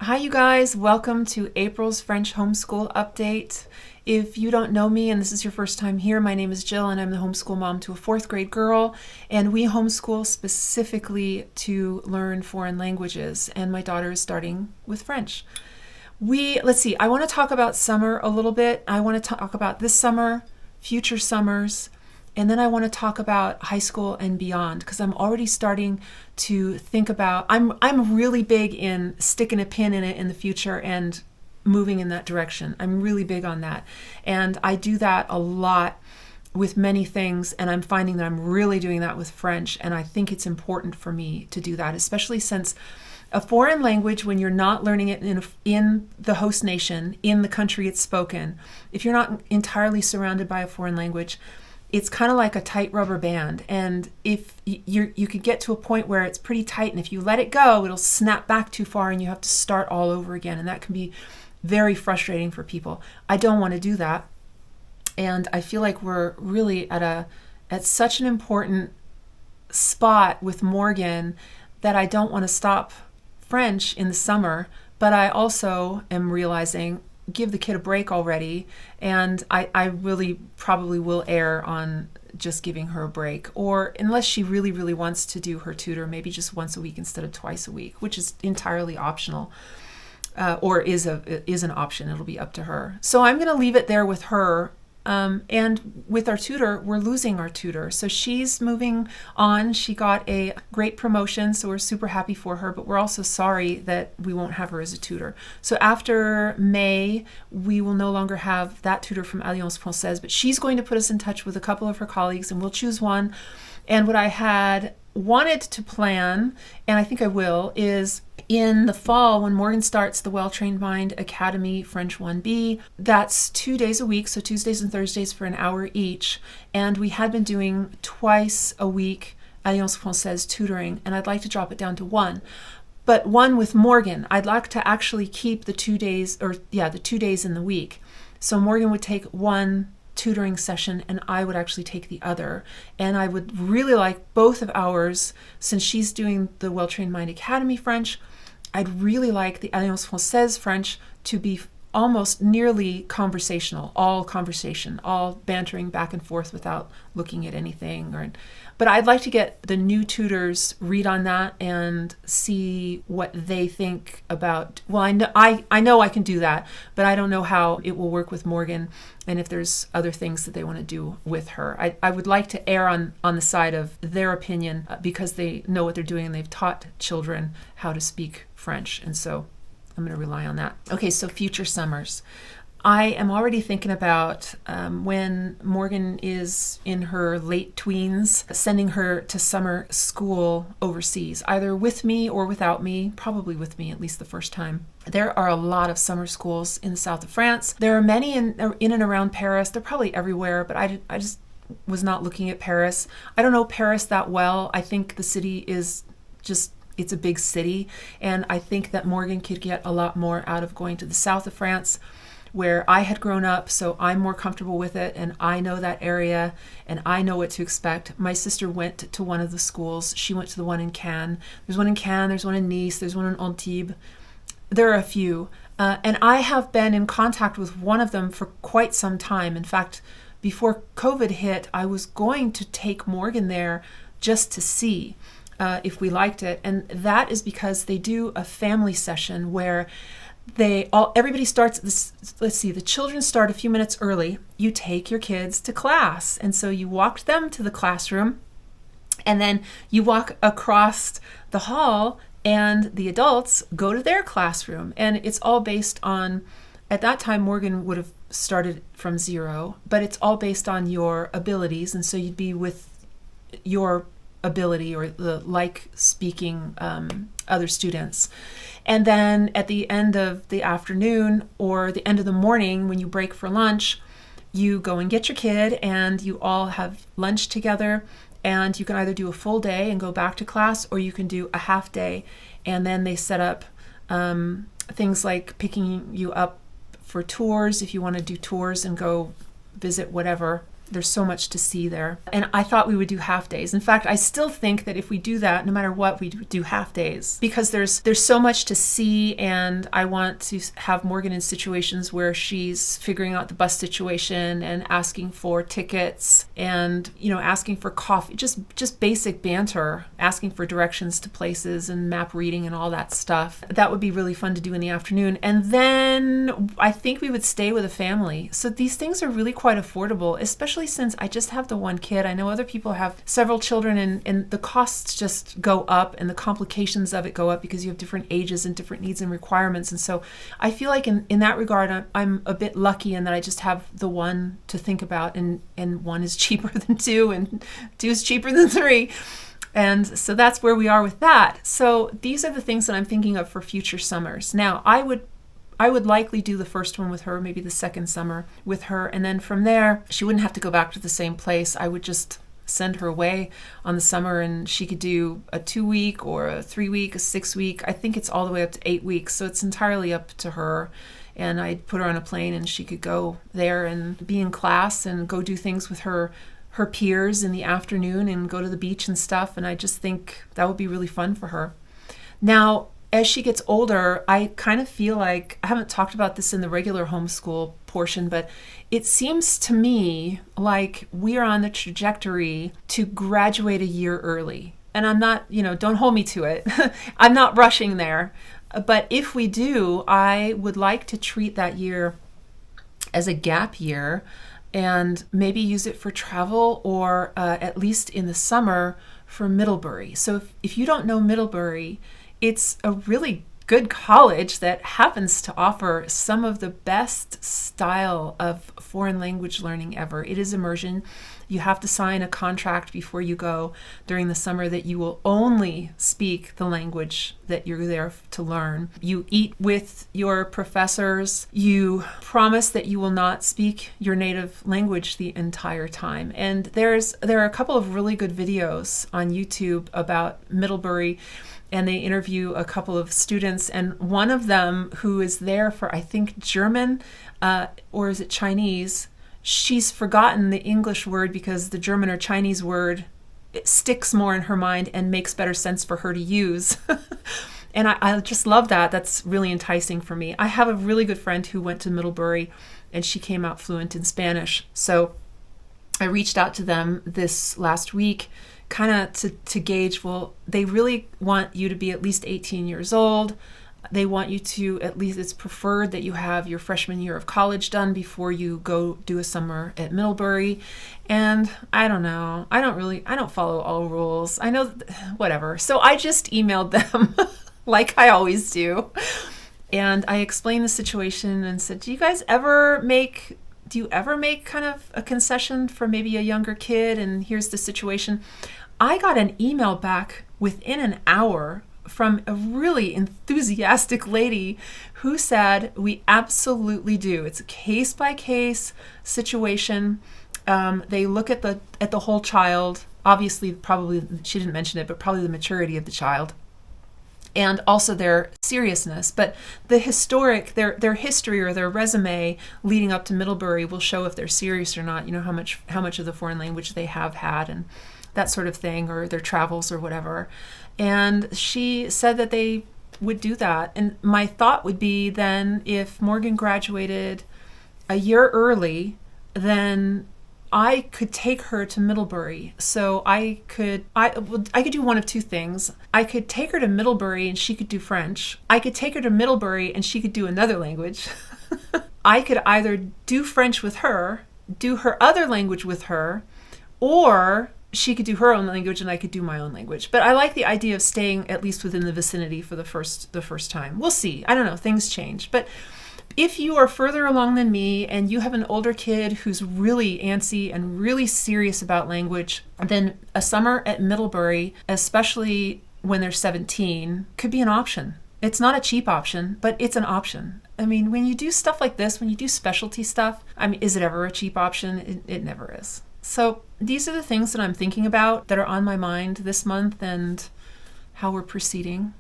Hi, you guys. Welcome to April's French Homeschool Update. If you don't know me and this is your first time here, my name is Jill and I'm the homeschool mom to a fourth grade girl. And we homeschool specifically to learn foreign languages. And my daughter is starting with French. Let's see, I want to talk about summer a little bit. I want to talk about this summer, future summers, and then I want to talk about high school and beyond because I'm already starting to think about, I'm really big in sticking a pin in it in the future and moving in that direction. I'm really big on that. And I do that a lot with many things, and I'm finding that I'm really doing that with French, and I think it's important for me to do that, especially since a foreign language, when you're not learning it in the host nation, in the country it's spoken, if you're not entirely surrounded by a foreign language, it's kind of like a tight rubber band. And if you could get to a point where it's pretty tight, and if you let it go, it'll snap back too far and you have to start all over again. And that can be very frustrating for people. I don't want to do that. And I feel like we're really at such an important spot with Morgan that I don't want to stop French in the summer, but I also am realizing give the kid a break already, and I really probably will err on just giving her a break, or unless she really, really wants to do her tutor, maybe just once a week instead of twice a week, which is entirely optional, or is an option. It'll be up to her. So I'm going to leave it there with her. And with our tutor, we're losing our tutor. So she's moving on. She got a great promotion, so we're super happy for her, but we're also sorry that we won't have her as a tutor. So after May, we will no longer have that tutor from Alliance Française, but she's going to put us in touch with a couple of her colleagues, and we'll choose one. And what I had wanted to plan, and I think I will, is in the fall when Morgan starts the Well-Trained Mind Academy French 1B. That's 2 days a week, so Tuesdays and Thursdays for an hour each. And we had been doing twice a week Alliance Française tutoring, and I'd like to drop it down to one. But one with Morgan. I'd like to actually keep the 2 days, the 2 days in the week. So Morgan would take one tutoring session and I would actually take the other. And I would really like both of ours, since she's doing the Well-Trained Mind Academy French, I'd really like the Alliance Française French to be almost nearly conversational, all conversation, all bantering back and forth without looking at anything. But I'd like to get the new tutors read on that and see what they think about. Well, I know I can do that, but I don't know how it will work with Morgan, and if there's other things that they want to do with her. I would like to err on the side of their opinion because they know what they're doing and they've taught children how to speak French, and so I'm going to rely on that. Okay, so future summers. I am already thinking about when Morgan is in her late tweens, sending her to summer school overseas, either with me or without me, probably with me at least the first time. There are a lot of summer schools in the south of France. There are many in and around Paris. They're probably everywhere, but I just was not looking at Paris. I don't know Paris that well. I think the city is just, it's a big city, and I think that Morgan could get a lot more out of going to the south of France, where I had grown up, so I'm more comfortable with it, and I know that area, and I know what to expect. My sister went to one of the schools. She went to the one in Cannes. There's one in Cannes, there's one in Nice, there's one in Antibes. There are a few. And I have been in contact with one of them for quite some time. In fact, before COVID hit, I was going to take Morgan there just to see if we liked it. And that is because they do a family session where everybody starts this. Let's see, the children start a few minutes early. You take your kids to class, and so you walk them to the classroom, and then you walk across the hall, and the adults go to their classroom, and it's all based on. At that time, Morgan would have started from zero, but it's all based on your abilities, and so you'd be with your ability or the like speaking other students. And then at the end of the afternoon or the end of the morning, when you break for lunch, you go and get your kid and you all have lunch together, and you can either do a full day and go back to class, or you can do a half day. And then they set up things like picking you up for tours if you want to do tours and go visit whatever There's so much to see there. And I thought we would do half days. In fact, I still think that if we do that, no matter what, we do half days, because there's so much to see, and I want to have Morgan in situations where she's figuring out the bus situation and asking for tickets and, asking for coffee, just basic banter, asking for directions to places and map reading and all that stuff. That would be really fun to do in the afternoon. And then I think we would stay with a family. So these things are really quite affordable, especially since I just have the one kid. I know other people have several children, and the costs just go up and the complications of it go up because you have different ages and different needs and requirements. And so I feel like in that regard, I'm a bit lucky in that I just have the one to think about, and one is cheaper than two, and two is cheaper than three. And so that's where we are with that. So these are the things that I'm thinking of for future summers. Now, I would likely do the first one with her, maybe the second summer with her. And then from there, she wouldn't have to go back to the same place. I would just send her away on the summer, and she could do a 2-week or a 3-week, a 6-week. I think it's all the way up to 8 weeks. So it's entirely up to her. And I'd put her on a plane, and she could go there and be in class and go do things with her peers in the afternoon and go to the beach and stuff. And I just think that would be really fun for her. Now, as she gets older, I kind of feel like, I haven't talked about this in the regular homeschool portion, but it seems to me like we are on the trajectory to graduate a year early. And I'm not, don't hold me to it. I'm not rushing there. But if we do, I would like to treat that year as a gap year and maybe use it for travel, or at least in the summer for Middlebury. So if you don't know Middlebury, it's a really good college that happens to offer some of the best style of foreign language learning ever. It is immersion. You have to sign a contract before you go during the summer that you will only speak the language that you're there to learn. You eat with your professors. You promise that you will not speak your native language the entire time. And there are a couple of really good videos on YouTube about Middlebury, and they interview a couple of students, and one of them, who is there for, I think, German, or is it Chinese, she's forgotten the English word because the German or Chinese word, it sticks more in her mind and makes better sense for her to use. And I just love that. That's really enticing for me. I have a really good friend who went to Middlebury, and she came out fluent in Spanish. So I reached out to them this last week, kind of to gauge, well, they really want you to be at least 18 years old. They want you to, at least it's preferred that you have your freshman year of college done before you go do a summer at Middlebury. And I don't know. I don't follow all rules. I know, whatever. So I just emailed them like I always do. And I explained the situation and said, do you ever make kind of a concession for maybe a younger kid? And here's the situation. I got an email back within an hour from a really enthusiastic lady who said, we absolutely do. It's a case-by-case situation. They look at the whole child. Obviously, probably, she didn't mention it, but probably the maturity of the child, and also their seriousness. But the their history or their resume leading up to Middlebury will show if they're serious or not, how much of the foreign language they have had and that sort of thing, or their travels or whatever. And she said that they would do that. And my thought would be, then if Morgan graduated a year early, then I could take her to Middlebury. So I could do one of two things. I could take her to Middlebury and she could do French. I could take her to Middlebury and she could do another language. I could either do French with her, do her other language with her, or she could do her own language and I could do my own language. But I like the idea of staying at least within the vicinity for the first time. We'll see. I don't know. Things change. But if you are further along than me and you have an older kid who's really antsy and really serious about language, then a summer at Middlebury, especially when they're 17, could be an option. It's not a cheap option, but it's an option. I mean, when you do stuff like this, when you do specialty stuff, is it ever a cheap option? It never is. So these are the things that I'm thinking about that are on my mind this month and how we're proceeding.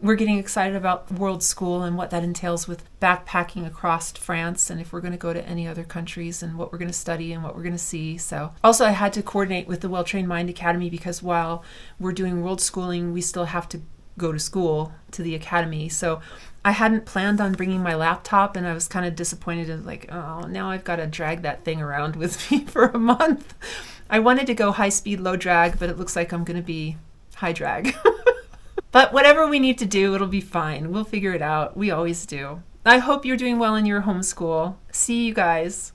we're getting excited about World School and what that entails with backpacking across France, and if we're going to go to any other countries and what we're going to study and what we're going to see. So also I had to coordinate with the Well Trained Mind Academy, because while we're doing world schooling, we still have to go to school, to the academy. So I hadn't planned on bringing my laptop, and I was kind of disappointed and like, oh, now I've got to drag that thing around with me for a month. I wanted to go high speed, low drag, but it looks like I'm going to be high drag. But whatever we need to do, it'll be fine. We'll figure it out. We always do. I hope you're doing well in your homeschool. See you guys.